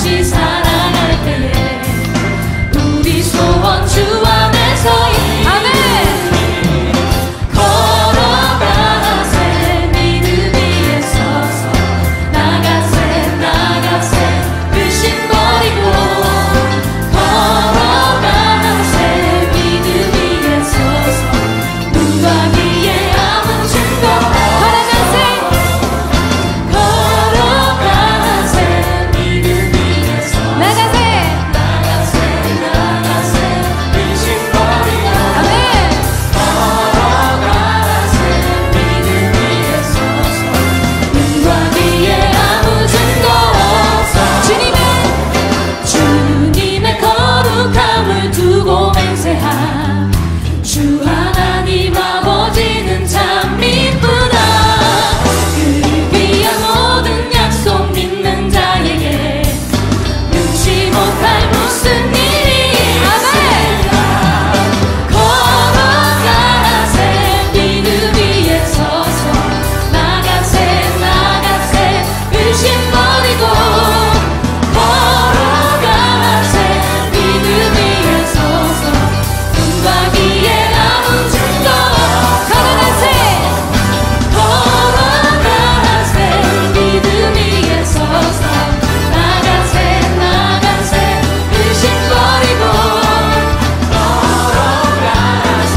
다시 사랑할 때에 우리 소원 주 안에서 아멘. 걸어가세 믿음 위에 서서 나가세 나가세 의심 버리고 걸어가세 믿음 위에 서서 눈과 귀에 아무 증거 걸어가세 걸어가세 믿음 위에 서서 나가세 나가세 나가세 의심 버리고 아멘. 걸어가세 믿음 위에 서서 눈과 귀에 아무 증거 없어 주님의 거룩함을 두고 맹세한 주 하나님 아버지는 참 이쁘다. 그를 위한 모든 약속 믿는 자에게 능치 못할 무슨 일이 있을까. 걸어가세 믿음 위에 서서 나가세 나가세 의심 버리고 걸어가세 믿음 위에 서서 눈과 귀에 아무 증거 걸어가세 걸어가세 믿음 위에 서서 나가세 나가세 의심 버리고 걸어가세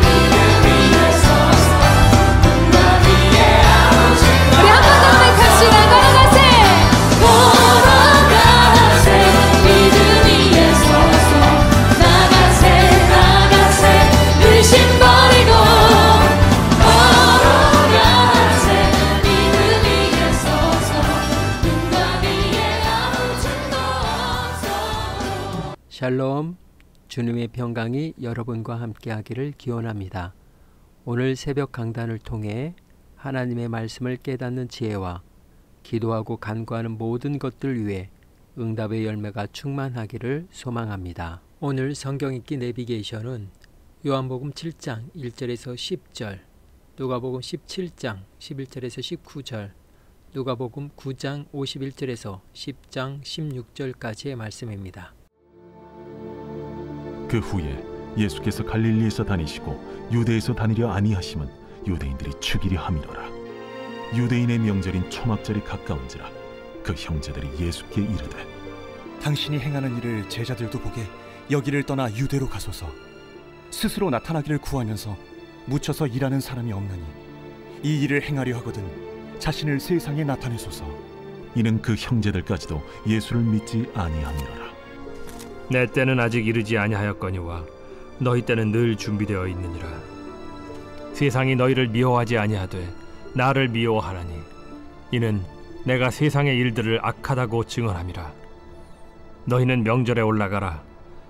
믿음 위에 서서 눈과 귀에 아무 증거 우리 한 번 더 고백합시다. 걸어가세 걸어가세 믿음 위에 서서 나가세 나가세 의심 버리고 걸어가세 믿음 위에 서서 눈과 귀에 아무 증거 없어. 샬롬, 주님의 평강이 여러분과 함께하기를 기원합니다. 오늘 새벽 강단을 통해 하나님의 말씀을 깨닫는 지혜와 기도하고 간구하는 모든 것들 위해 응답의 열매가 충만하기를 소망합니다. 오늘 성경 읽기 내비게이션은 요한복음 7장 1절에서 10절, 누가복음 17장 11절에서 19절, 누가복음 9장 51절에서 10장 16절까지의 말씀입니다. 그 후에 예수께서 갈릴리에서 다니시고 유대에서 다니려 아니하심은 유대인들이 죽이려 함이로라. 유대인의 명절인 초막절이 가까운지라 그 형제들이 예수께 이르되 당신이 행하는 일을 제자들도 보게 여기를 떠나 유대로 가소서. 스스로 나타나기를 구하면서 묻혀서 일하는 사람이 없나니 이 일을 행하려 하거든 자신을 세상에 나타내소서. 이는 그 형제들까지도 예수를 믿지 아니함이로라. 내 때는 아직 이르지 아니하였거니와 너희 때는 늘 준비되어 있느니라. 세상이 너희를 미워하지 아니하되 나를 미워하나니 이는 내가 세상의 일들을 악하다고 증언함이라. 너희는 명절에 올라가라.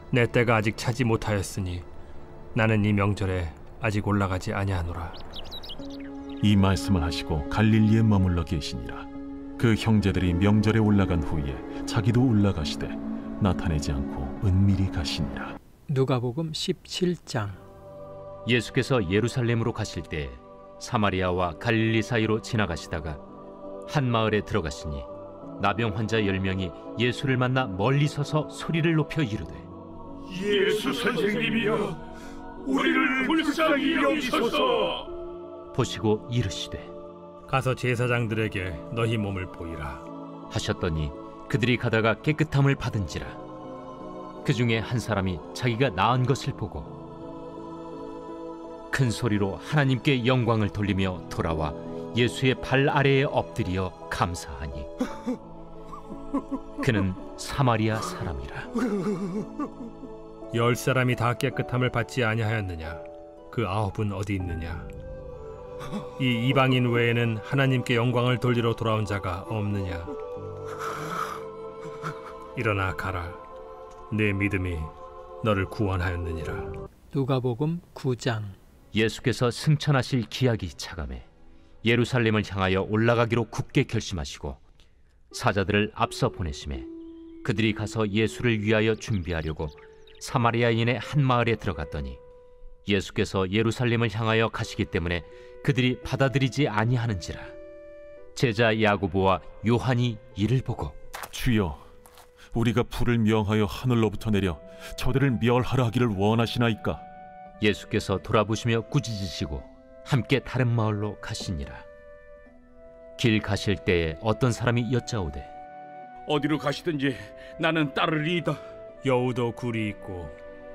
내 때가 아직 차지 못하였으니 나는 이 명절에 아직 올라가지 아니하노라. 이 말씀을 하시고 갈릴리에 머물러 계시니라. 그 형제들이 명절에 올라간 후에 자기도 올라가시되 나타내지 않고 은밀히 가시니라. 누가복음 17장. 예수께서 예루살렘으로 가실 때 사마리아와 갈릴리 사이로 지나가시다가 한 마을에 들어가시니 나병 환자 10명이 예수를 만나 멀리 서서 소리를 높여 이르되 예수 선생님이여 우리를 불쌍히 여기소서. 보시고 이르시되 가서 제사장들에게 너희 몸을 보이라 하셨더니 그들이 가다가 깨끗함을 받은지라. 그 중에 한 사람이 자기가 나은 것을 보고 큰 소리로 하나님께 영광을 돌리며 돌아와 예수의 발 아래에 엎드려 감사하니 그는 사마리아 사람이라. 10사람이 다 깨끗함을 받지 아니하였느냐? 그 9은 어디 있느냐? 이 이방인 외에는 하나님께 영광을 돌리러 돌아온 자가 없느냐? 일어나 가라. 내 믿음이 너를 구원하였느니라. 누가복음 9장. 예수께서 승천하실 기약이 차감해 예루살렘을 향하여 올라가기로 굳게 결심하시고 사자들을 앞서 보내심에 그들이 가서 예수를 위하여 준비하려고 사마리아인의 한 마을에 들어갔더니 예수께서 예루살렘을 향하여 가시기 때문에 그들이 받아들이지 아니하는지라. 제자 야고보와 요한이 이를 보고 주여, 우리가 불을 명하여 하늘로부터 내려 저들을 멸하라 하기를 원하시나이까? 예수께서 돌아보시며 꾸짖으시고 함께 다른 마을로 가시니라. 길 가실 때에 어떤 사람이 여짜오되 어디로 가시든지 나는 따르리이다. 여우도 굴이 있고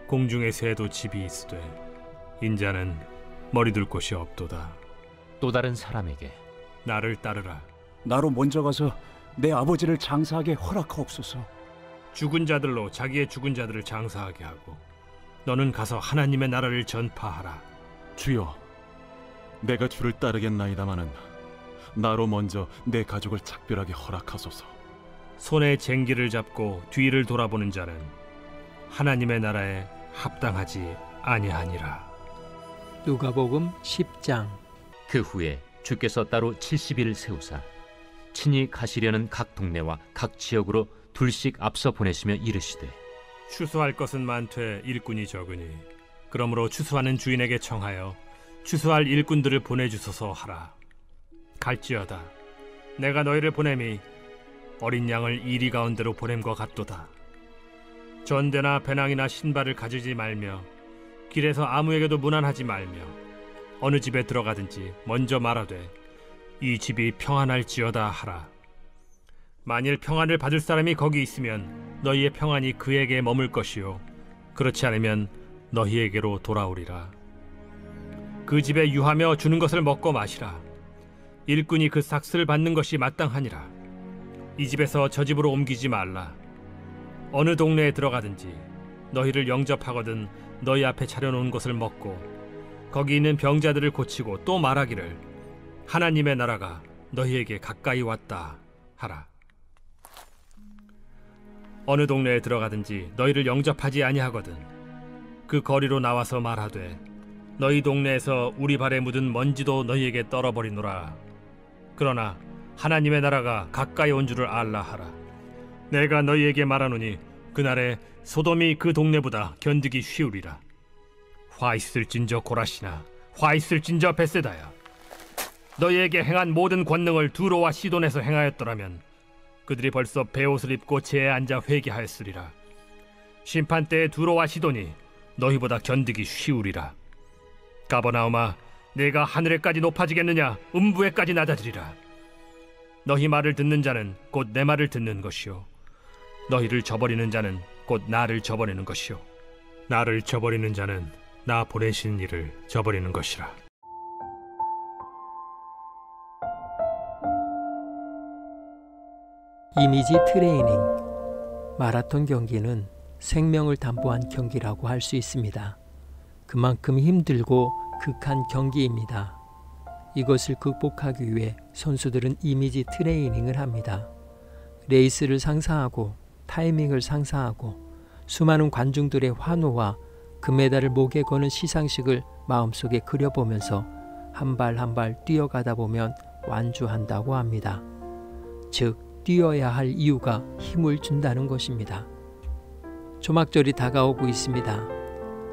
공중의 새도 집이 있으되 인자는 머리 둘 곳이 없도다. 또 다른 사람에게 나를 따르라. 나로 먼저 가서 내 아버지를 장사하게 허락하옵소서. 죽은 자들로 자기의 죽은 자들을 장사하게 하고 너는 가서 하나님의 나라를 전파하라. 주여, 내가 주를 따르겠나이다마는 나로 먼저 내 가족을 작별하게 허락하소서. 손에 쟁기를 잡고 뒤를 돌아보는 자는 하나님의 나라에 합당하지 아니하니라. 누가복음 10장. 그 후에 주께서 따로 70일 세우사 친히 가시려는 각 동네와 각 지역으로 둘씩 앞서 보내시며 이르시되 추수할 것은 많되 일꾼이 적으니 그러므로 추수하는 주인에게 청하여 추수할 일꾼들을 보내주소서 하라. 갈지어다 내가 너희를 보냄이 어린 양을 이리 가운데로 보냄과 같도다. 전대나 배낭이나 신발을 가지지 말며 길에서 아무에게도 문안하지 말며 어느 집에 들어가든지 먼저 말하되 이 집이 평안할지어다 하라. 만일 평안을 받을 사람이 거기 있으면 너희의 평안이 그에게 머물 것이요 그렇지 않으면 너희에게로 돌아오리라. 그 집에 유하며 주는 것을 먹고 마시라. 일꾼이 그 삭스를 받는 것이 마땅하니라. 이 집에서 저 집으로 옮기지 말라. 어느 동네에 들어가든지 너희를 영접하거든 너희 앞에 차려놓은 것을 먹고 거기 있는 병자들을 고치고 또 말하기를 하나님의 나라가 너희에게 가까이 왔다 하라. 어느 동네에 들어가든지 너희를 영접하지 아니하거든 그 거리로 나와서 말하되 너희 동네에서 우리 발에 묻은 먼지도 너희에게 떨어버리노라. 그러나 하나님의 나라가 가까이 온 줄을 알라 하라. 내가 너희에게 말하노니 그날에 소돔이 그 동네보다 견디기 쉬우리라. 화 있을진저 고라시나 화 있을진저 벳세다야. 너희에게 행한 모든 권능을 두로와 시돈에서 행하였더라면 그들이 벌써 베옷을 입고 제에 앉아 회개하였으리라. 심판 때에 두로와 시돈이 너희보다 견디기 쉬우리라. 가버나움아, 내가 하늘에까지 높아지겠느냐? 음부에까지 낮아지리라. 너희 말을 듣는 자는 곧 내 말을 듣는 것이요 너희를 저버리는 자는 곧 나를 저버리는 것이요 나를 저버리는 자는 나 보내신 이를 저버리는 것이라. 이미지 트레이닝. 마라톤 경기는 생명을 담보한 경기라고 할 수 있습니다. 그만큼 힘들고 극한 경기입니다. 이것을 극복하기 위해 선수들은 이미지 트레이닝을 합니다. 레이스를 상상하고 타이밍을 상상하고 수많은 관중들의 환호와 금메달을 목에 거는 시상식을 마음속에 그려보면서 한 발 한 발 뛰어가다 보면 완주한다고 합니다. 즉 뛰어야 할 이유가 힘을 준다는 것입니다. 초막절이 다가오고 있습니다.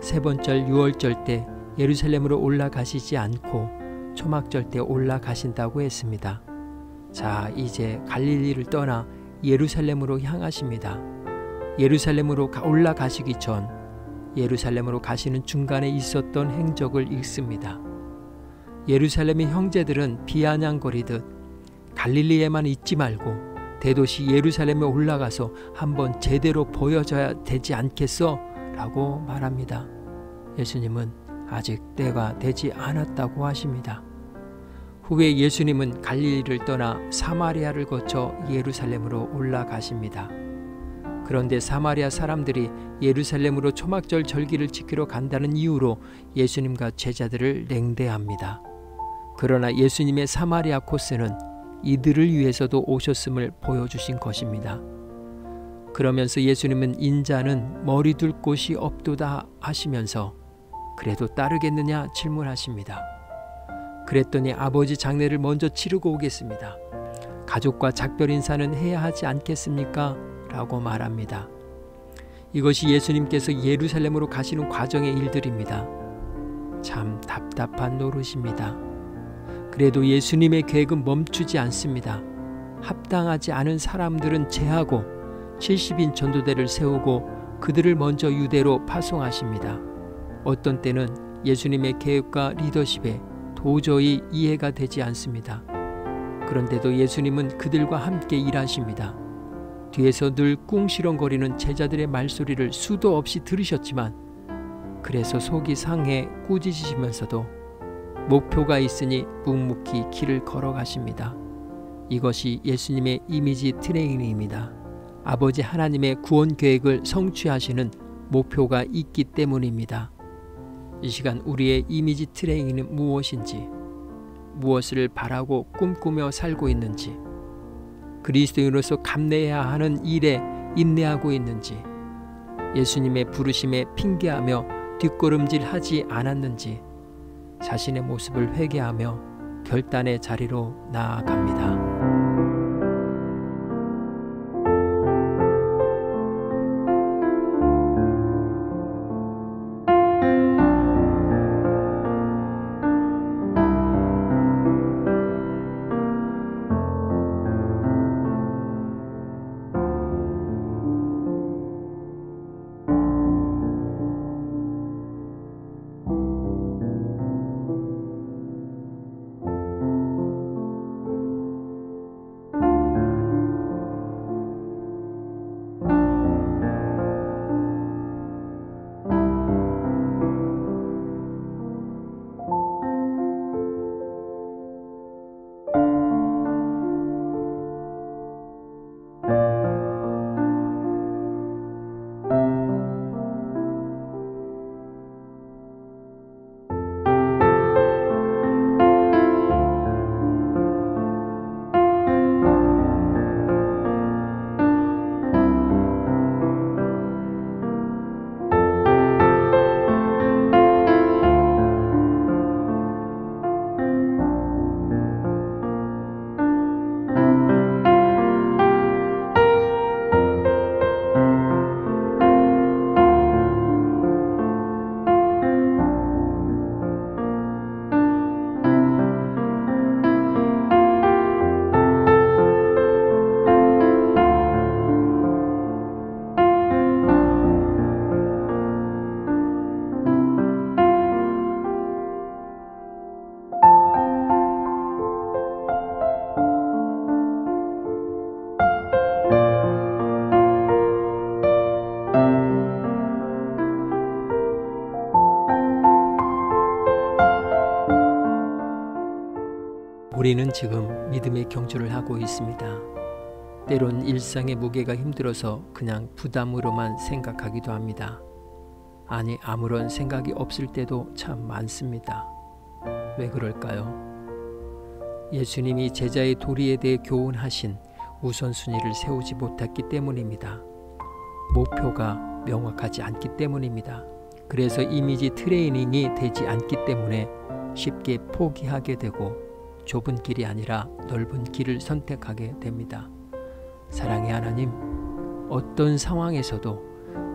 세 번절 유월절 때 예루살렘으로 올라가시지 않고 초막절 때 올라가신다고 했습니다. 자, 이제 갈릴리를 떠나 예루살렘으로 향하십니다. 예루살렘으로 올라가시기 전 예루살렘으로 가시는 중간에 있었던 행적을 읽습니다. 예루살렘의 형제들은 비아냥거리듯 갈릴리에만 있지 말고 대도시 예루살렘에 올라가서 한번 제대로 보여줘야 되지 않겠어? 라고 말합니다. 예수님은 아직 때가 되지 않았다고 하십니다. 후에 예수님은 갈릴리를 떠나 사마리아를 거쳐 예루살렘으로 올라가십니다. 그런데 사마리아 사람들이 예루살렘으로 초막절 절기를 지키러 간다는 이유로 예수님과 제자들을 냉대합니다. 그러나 예수님의 사마리아 코스는 이들을 위해서도 오셨음을 보여주신 것입니다. 그러면서 예수님은 인자는 머리 둘 곳이 없도다 하시면서 그래도 따르겠느냐 질문하십니다. 그랬더니 아버지 장례를 먼저 치르고 오겠습니다. 가족과 작별 인사는 해야 하지 않겠습니까? 라고 말합니다. 이것이 예수님께서 예루살렘으로 가시는 과정의 일들입니다. 참 답답한 노릇입니다. 그래도 예수님의 계획은 멈추지 않습니다. 합당하지 않은 사람들은 제하고 70인 전도대를 세우고 그들을 먼저 유대로 파송하십니다. 어떤 때는 예수님의 계획과 리더십에 도저히 이해가 되지 않습니다. 그런데도 예수님은 그들과 함께 일하십니다. 뒤에서 늘 꿍시렁거리는 제자들의 말소리를 수도 없이 들으셨지만 그래서 속이 상해 꾸짖으시면서도 목표가 있으니 묵묵히 길을 걸어가십니다. 이것이 예수님의 이미지 트레이닝입니다. 아버지 하나님의 구원 계획을 성취하시는 목표가 있기 때문입니다. 이 시간 우리의 이미지 트레이닝은 무엇인지, 무엇을 바라고 꿈꾸며 살고 있는지, 그리스도인으로서 감내해야 하는 일에 인내하고 있는지, 예수님의 부르심에 핑계하며 뒷걸음질하지 않았는지 자신의 모습을 회개하며 결단의 자리로 나아갑니다. 우리는 지금 믿음의 경주를 하고 있습니다. 때론 일상의 무게가 힘들어서 그냥 부담으로만 생각하기도 합니다. 아니, 아무런 생각이 없을 때도 참 많습니다. 왜 그럴까요? 예수님이 제자의 도리에 대해 교훈하신 우선순위를 세우지 못했기 때문입니다. 목표가 명확하지 않기 때문입니다. 그래서 이미지 트레이닝이 되지 않기 때문에 쉽게 포기하게 되고 좁은 길이 아니라 넓은 길을 선택하게 됩니다. 사랑의 하나님, 어떤 상황에서도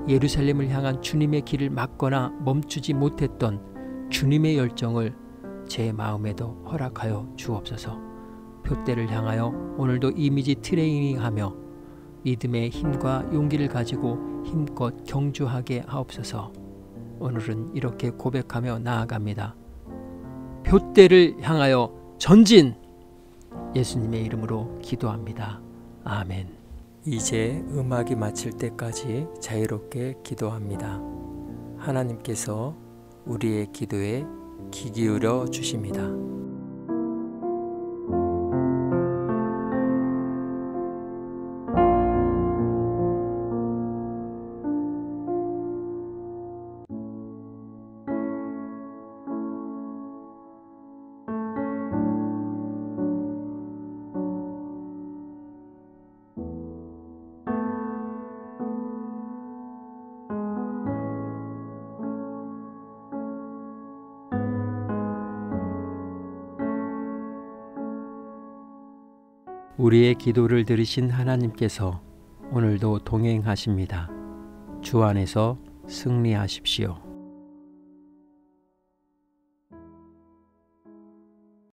예루살렘을 향한 주님의 길을 막거나 멈추지 못했던 주님의 열정을 제 마음에도 허락하여 주옵소서. 표대를 향하여 오늘도 이미지 트레이닝하며 믿음의 힘과 용기를 가지고 힘껏 경주하게 하옵소서. 오늘은 이렇게 고백하며 나아갑니다. 표대를 향하여 전진! 예수님의 이름으로 기도합니다. 아멘. 이제 음악이 마칠 때까지 자유롭게 기도합니다. 하나님께서 우리의 기도에 귀 기울여 주십니다. 우리의 기도를 들으신 하나님께서 오늘도 동행하십니다. 주 안에서 승리하십시오.